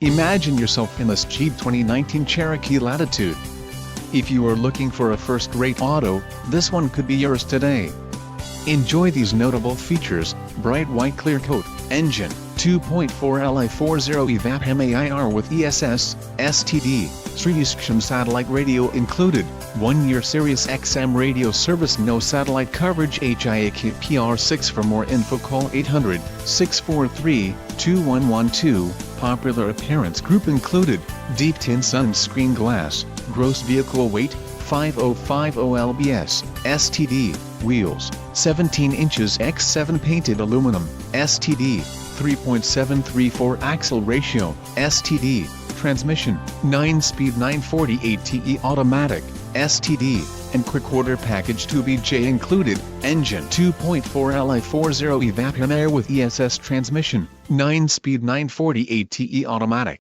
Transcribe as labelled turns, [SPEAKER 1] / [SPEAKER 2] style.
[SPEAKER 1] Imagine yourself in this Jeep 2019 Cherokee Latitude. If you are looking for a first-rate auto, this one could be yours today. Enjoy these notable features: bright white clear coat, engine, 2.4 Li40 evap MAIR with ESS, STD, SiriusXM satellite radio included, 1-year Sirius XM radio service, no satellite coverage, HIAKPR6. For more info call 800-643-2112, popular appearance group included, deep tint sunscreen glass, gross vehicle weight, 5050 lbs, STD, wheels, 17 inches x 7 painted aluminum, STD, 3.734 axle ratio, STD, transmission, 9-speed 940 ATE automatic, STD, and quick order package 2BJ included, engine 2.4 Li40 evap MAIR with ESS transmission, 9-speed 940 ATE automatic.